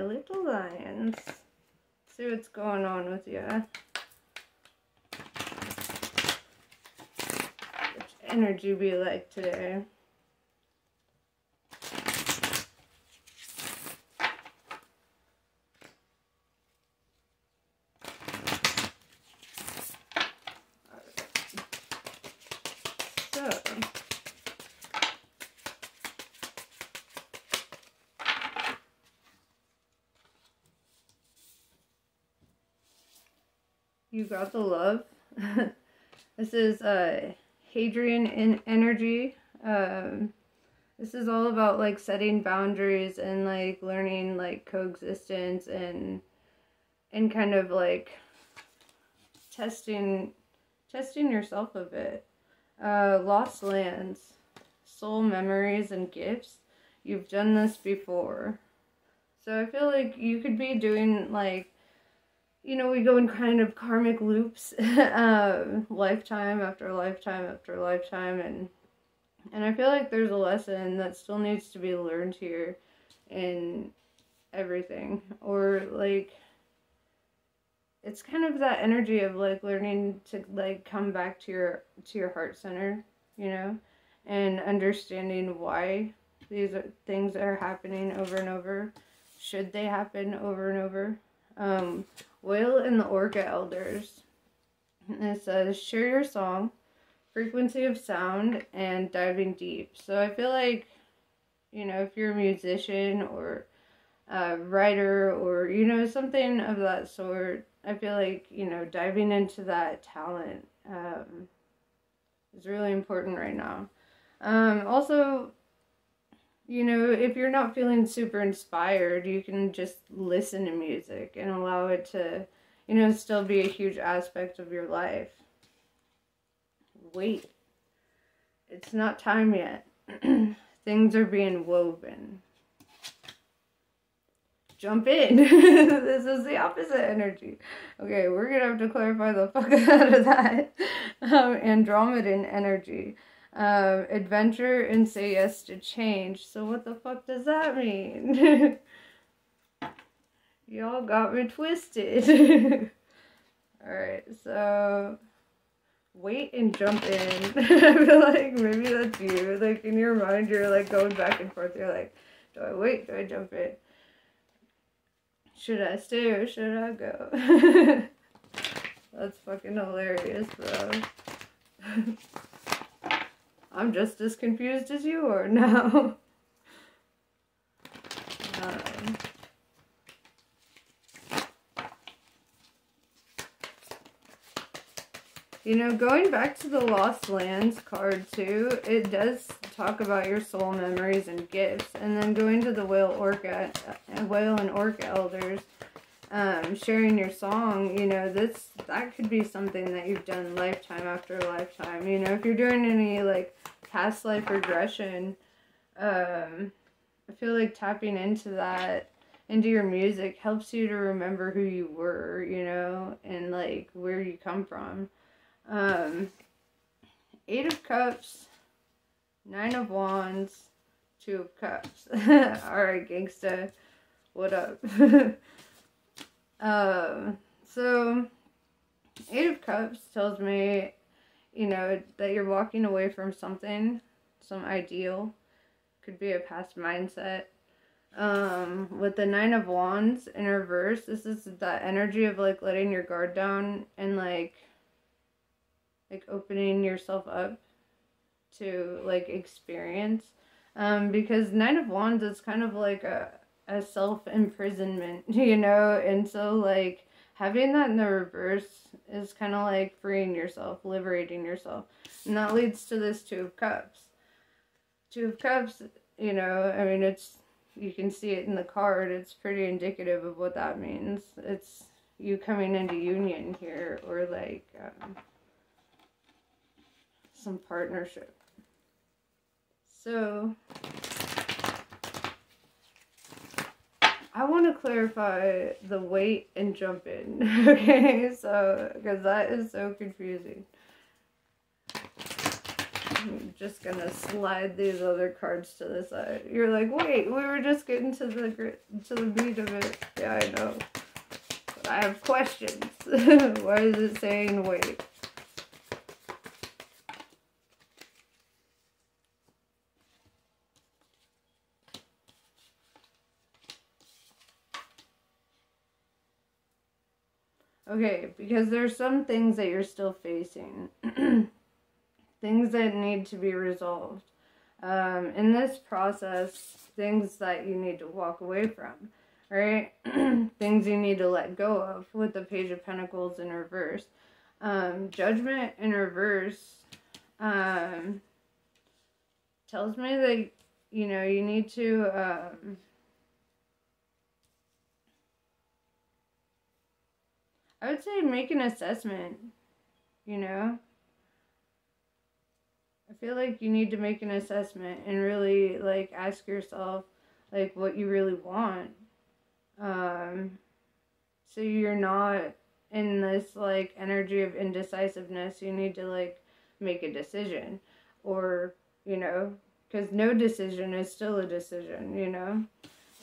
my little lions. See what's going on with you. What's energy be like today? You got the love. This is Hadrian in energy. This is all about like setting boundaries and like learning like coexistence and kind of like testing yourself a bit. Lost lands, soul memories and gifts. You've done this before. So I feel like you could be doing like, you know, we go in kind of karmic loops, lifetime after lifetime after lifetime, and I feel like there's a lesson that still needs to be learned here in everything, or like, it's kind of that energy of like learning to like come back to your heart center, you know, and understanding why these things are happening over and over. Should they happen over and over? Whale and the Orca Elders. It says, share your song, frequency of sound, and diving deep. So I feel like, you know, if you're a musician or a writer or, you know, something of that sort, I feel like, you know, diving into that talent is really important right now. Also, you know, if you're not feeling super inspired, you can just listen to music and allow it to, you know, still be a huge aspect of your life. Wait. It's not time yet. Things are being woven. Jump in. This is the opposite energy. Okay, we're going to have to clarify the fuck out of that. Andromedan energy. Adventure and say yes to change. So what the fuck does that mean? Y'all got me twisted. Alright, so wait and jump in. I feel like maybe that's you. Like in your mind you're like going back and forth. You're like, do I wait? Do I jump in? Should I stay or should I go? That's fucking hilarious, bro. I'm just as confused as you are now. You know, going back to the Lost Lands card too, it does talk about your soul memories and gifts. And then going to the Whale and Orca Elders, sharing your song, you know, that could be something that you've done lifetime after lifetime. You know, if you're doing any like past life regression, I feel like tapping into that, into your music, helps you to remember who you were, you know, and like where you come from. 8 of Cups, 9 of Wands, 2 of Cups. Alright, gangsta, what up? So 8 of Cups tells me, you know, that you're walking away from something, some ideal. Could be a past mindset. With the 9 of Wands in reverse, this is that energy of like letting your guard down and like opening yourself up to like experience. Because 9 of Wands is kind of like a self-imprisonment, you know, and so like having that in the reverse is kind of like freeing yourself, liberating yourself. And that leads to this 2 of Cups. 2 of Cups, you know, I mean, it's, you can see it in the card. It's pretty indicative of what that means. It's you coming into union here, or like some partnership. So I want to clarify the wait and jump in, okay? So, because that is so confusing. I'm just gonna slide these other cards to the side. You're like, wait, we were just getting to the meat of it. Yeah, I know. But I have questions. Why is it saying wait? Okay, because there's some things that you're still facing. Things that need to be resolved. In this process, things that you need to walk away from, right? Things you need to let go of with the Page of Pentacles in reverse. Judgment in reverse tells me that, you know, you need to... I would say make an assessment, you know? I feel like you need to make an assessment and really, like, ask yourself, like, what you really want. So you're not in this, like, energy of indecisiveness. You need to, like, make a decision. Or, you know, because no decision is still a decision, you know?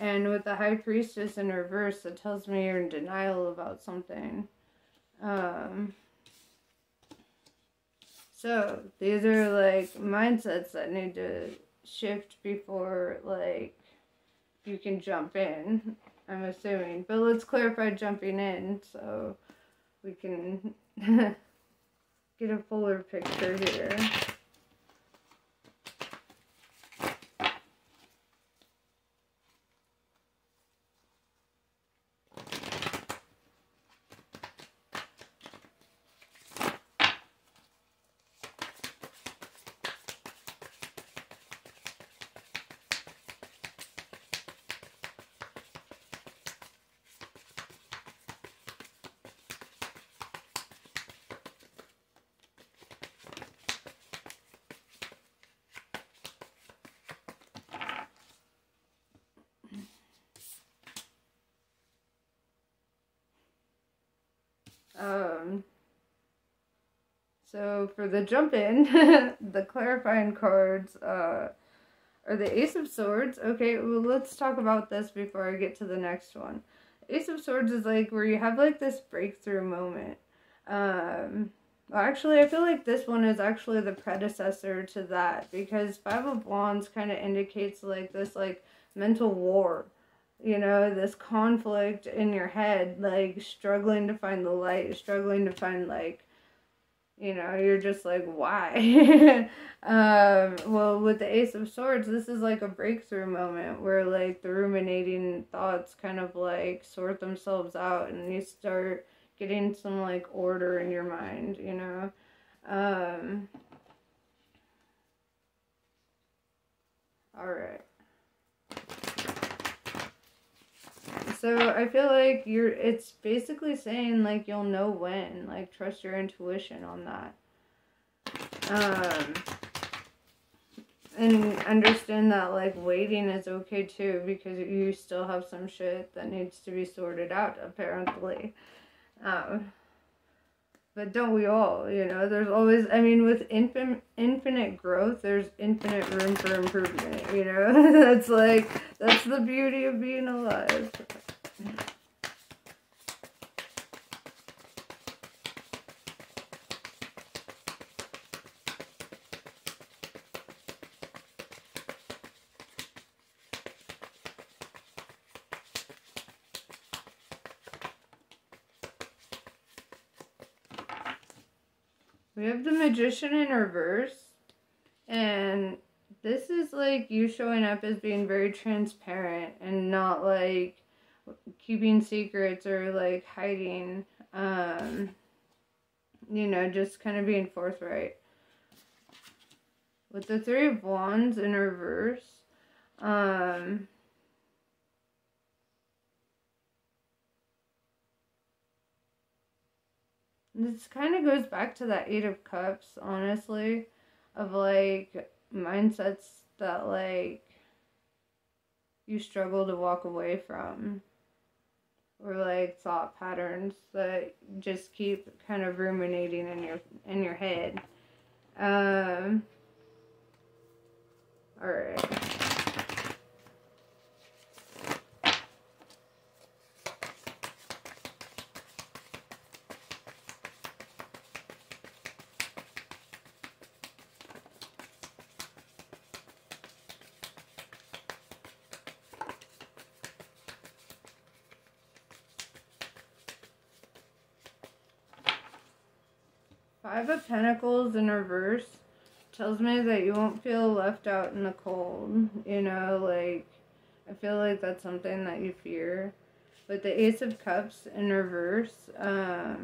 And with the High Priestess in reverse, it tells me you're in denial about something. So, these are, like, mindsets that need to shift before, like, you can jump in, I'm assuming. But let's clarify jumping in so we can get a fuller picture here. So for the jump in, the clarifying cards are the Ace of Swords. Okay, well, let's talk about this before I get to the next one. Ace of Swords is like where you have like this breakthrough moment. Well, actually, I feel like this one is actually the predecessor to that, because Five of Wands kind of indicates like this like mental war. You know, this conflict in your head, like struggling to find the light, struggling to find like, you know, you're just like, why? Well, with the Ace of Swords, this is like a breakthrough moment where like the ruminating thoughts kind of like sort themselves out and you start getting some like order in your mind, you know? Alright. So I feel like it's basically saying like you'll know when, like trust your intuition on that. And understand that like waiting is okay too, because you still have some shit that needs to be sorted out apparently. But don't we all, you know, there's always, I mean, with infinite growth, there's infinite room for improvement, you know? That's like, that's the beauty of being alive. We have the Magician in reverse, and this is like you showing up as being very transparent and not like keeping secrets or like hiding, you know, just kind of being forthright. With the Three of Wands in reverse, this kind of goes back to that Eight of Cups, honestly, of like mindsets that like you struggle to walk away from, or like thought patterns that just keep kind of ruminating in your head. Five of Pentacles in reverse tells me that you won't feel left out in the cold. You know, like, I feel like that's something that you fear. But the Ace of Cups in reverse, I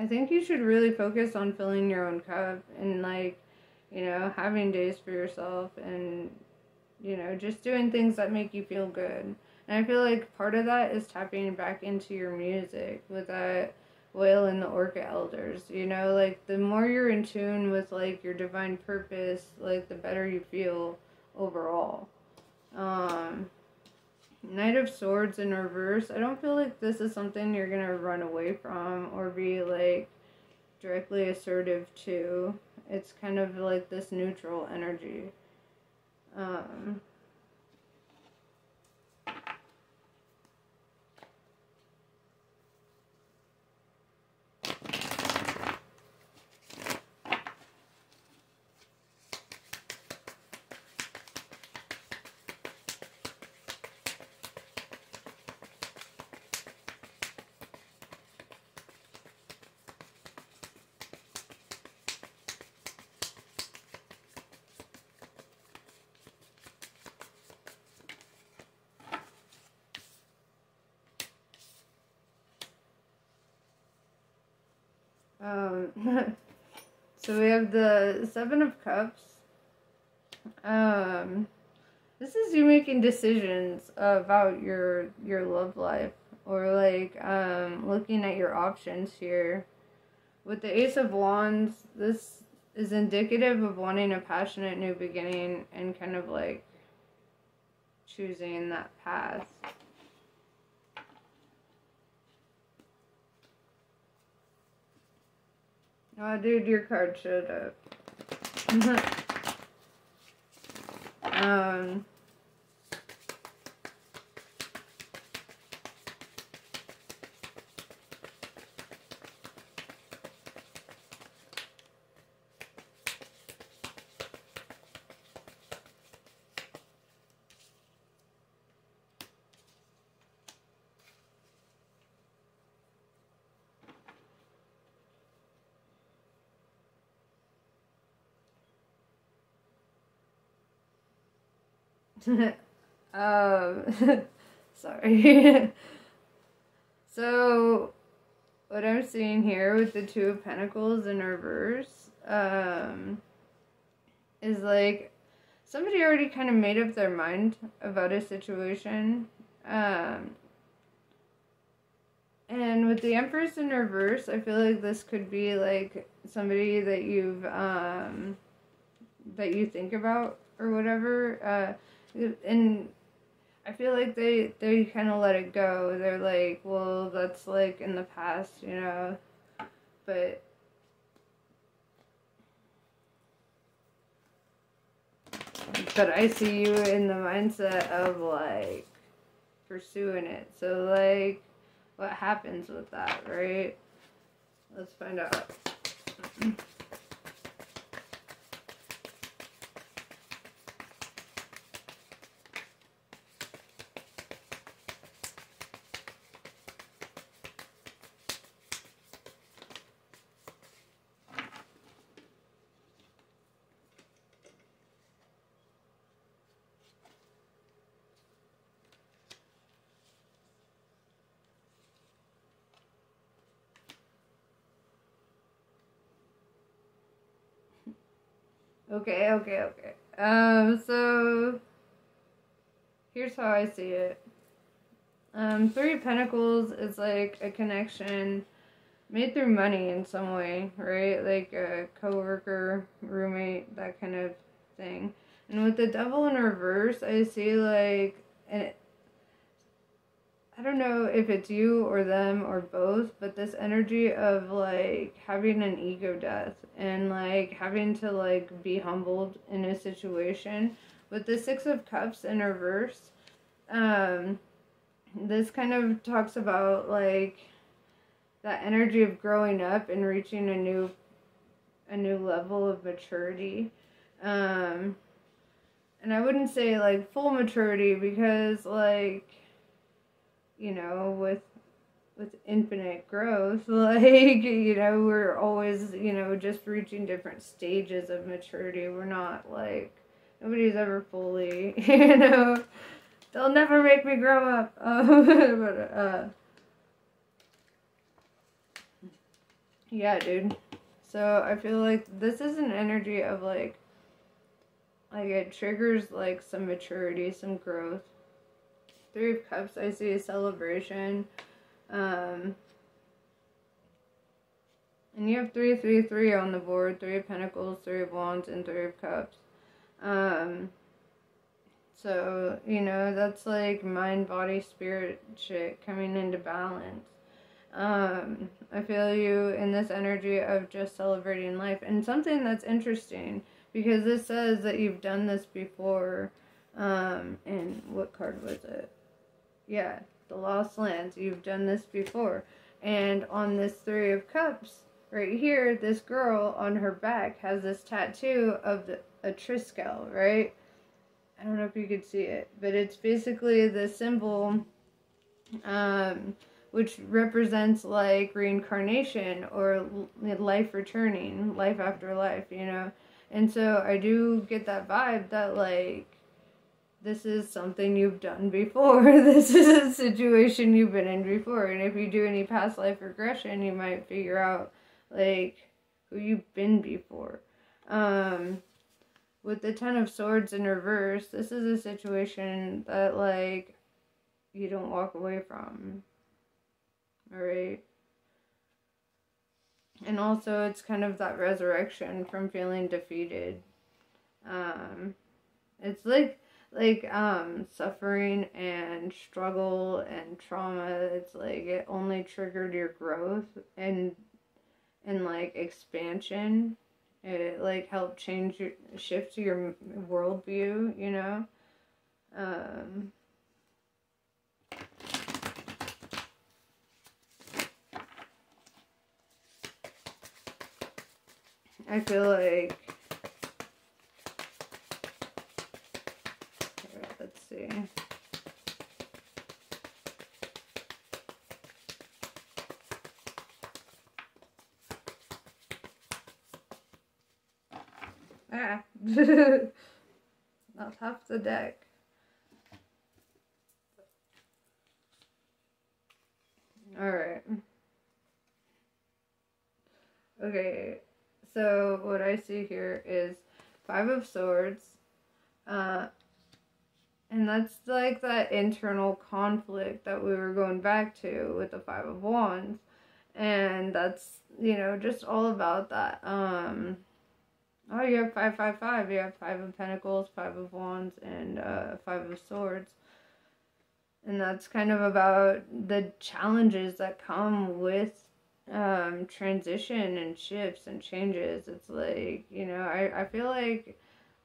think you should really focus on filling your own cup and, like, you know, having days for yourself and, you know, just doing things that make you feel good. And I feel like part of that is tapping back into your music with that Whale and the Orca Elders. You know, like, the more you're in tune with, like, your divine purpose, like, the better you feel overall. Knight of Swords in reverse. I don't feel like this is something you're going to run away from or be, like, directly assertive to. It's kind of like this neutral energy. So we have the Seven of Cups. This is you making decisions about your love life, or like looking at your options here. With the Ace of Wands, this is indicative of wanting a passionate new beginning and kind of like choosing that path. Oh, dude, your card showed up. Sorry. So, what I'm seeing here with the Two of Pentacles in reverse, is like somebody already kind of made up their mind about a situation. And with the Empress in reverse, I feel like this could be like somebody that you've, that you think about or whatever. And I feel like they kind of let it go. They're like, well, that's like in the past, you know. But I see you in the mindset of like pursuing it. So like, what happens with that, right? Let's find out. Okay. So here's how I see it. Three of Pentacles is like a connection made through money in some way, right? Like a coworker, roommate, that kind of thing. And with the Devil in reverse, I see like, and I don't know if it's you or them or both, but this energy of like having an ego death and like having to like be humbled in a situation. With the Six of Cups in reverse, this kind of talks about like that energy of growing up and reaching a new level of maturity. And I wouldn't say like full maturity because like, you know, with with infinite growth. Like, you know, we're always, you know, just reaching different stages of maturity. We're not like, nobody's ever fully, you know, they'll never make me grow up. Yeah, dude. So I feel like this is an energy of like it triggers like some maturity, some growth. Three of Cups, I see a celebration. And you have 333 on the board. 3 of Pentacles, 3 of Wands, and 3 of Cups. So, you know, that's like mind, body, spirit shit coming into balance. I feel you in this energy of just celebrating life. And something that's interesting, because this says that you've done this before. And what card was it? Yeah, the Lost Lands. You've done this before. And on this 3 of Cups, right here, this girl on her back has this tattoo of a Triskel, right? I don't know if you could see it, but it's basically the symbol, which represents like reincarnation or life returning, life after life, you know? And so I do get that vibe that like, this is something you've done before. This is a situation you've been in before. And if you do any past life regression, you might figure out, like, who you've been before. With the Ten of Swords in reverse, this is a situation that, like, you don't walk away from. Alright? And also, it's kind of that resurrection from feeling defeated. It's like suffering and struggle and trauma. It's like it only triggered your growth and like expansion. It like helped shift your worldview, you know. I feel like, let's see. Ah, not half the deck. Alright. Okay, so what I see here is 5 of Swords. And that's like that internal conflict that we were going back to with the 5 of Wands. And that's, you know, just all about that. Oh, you have 5, 5, 5. You have 5 of Pentacles, 5 of Wands, and 5 of Swords. And that's kind of about the challenges that come with transition and shifts and changes. It's like, you know, I feel like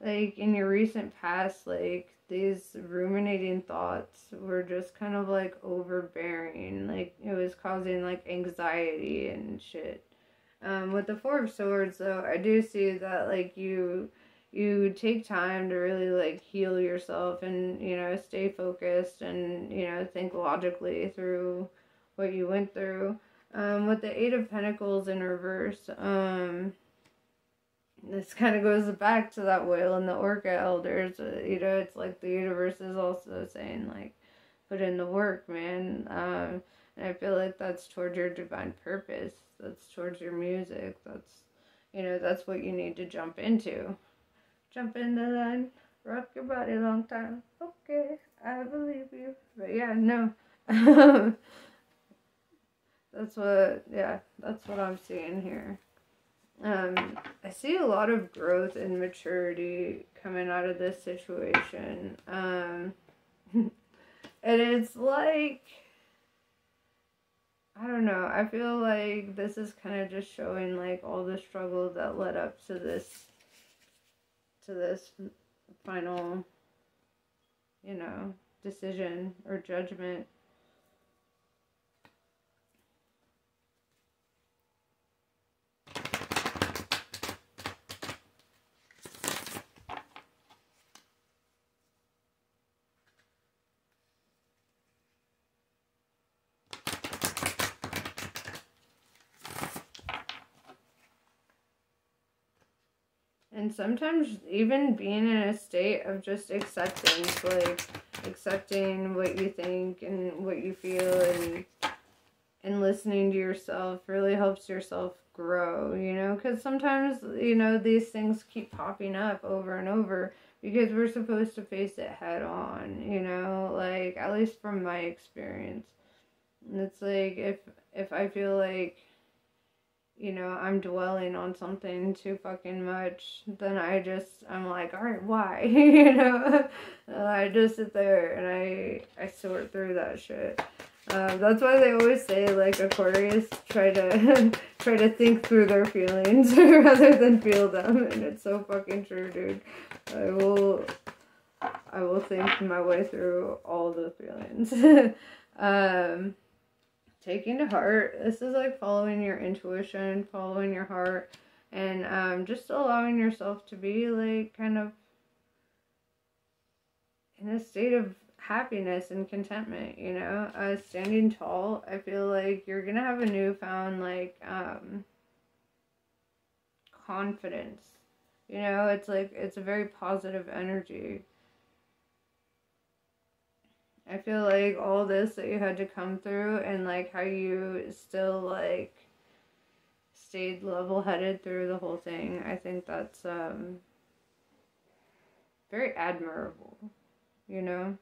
in your recent past, like these ruminating thoughts were just kind of like overbearing. Like it was causing like anxiety and shit. With the 4 of Swords, though, I do see that like you take time to really like heal yourself and, you know, stay focused and, you know, think logically through what you went through. With the 8 of Pentacles in reverse, this kind of goes back to that whale and the orca elders. You know, it's like the universe is also saying, like, put in the work, man. And I feel like that's towards your divine purpose. That's towards your music. That's, you know, that's what you need to jump into. Jump into that. Rock your body a long time. Okay, I believe you. But yeah, no. That's what I'm seeing here. I see a lot of growth and maturity coming out of this situation. And it's like, I don't know, I feel like this is kind of just showing like all the struggle that led up to this final, you know, decision or judgment. And sometimes even being in a state of just acceptance, like accepting what you think and what you feel, and listening to yourself really helps yourself grow, you know, because sometimes, you know, these things keep popping up over and over because we're supposed to face it head on, you know, like, at least from my experience. And it's like, if I feel like, you know, I'm dwelling on something too fucking much, then I'm like, alright, why? You know, I just sit there and I sort through that shit. That's why they always say, like, Aquarius try to try to think through their feelings rather than feel them, and it's so fucking true, dude. I will think my way through all the feelings. Taking to heart, this is like following your intuition, following your heart, and just allowing yourself to be like kind of in a state of happiness and contentment, you know. Standing tall, I feel like you're gonna have a newfound like confidence, you know. It's like, it's a very positive energy. I feel like all this that you had to come through, and like how you still like stayed level-headed through the whole thing, I think that's very admirable, you know.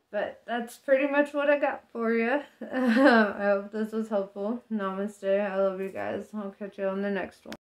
But that's pretty much what I got for you. I hope this was helpful. Namaste. I love you guys. I'll catch you on the next one.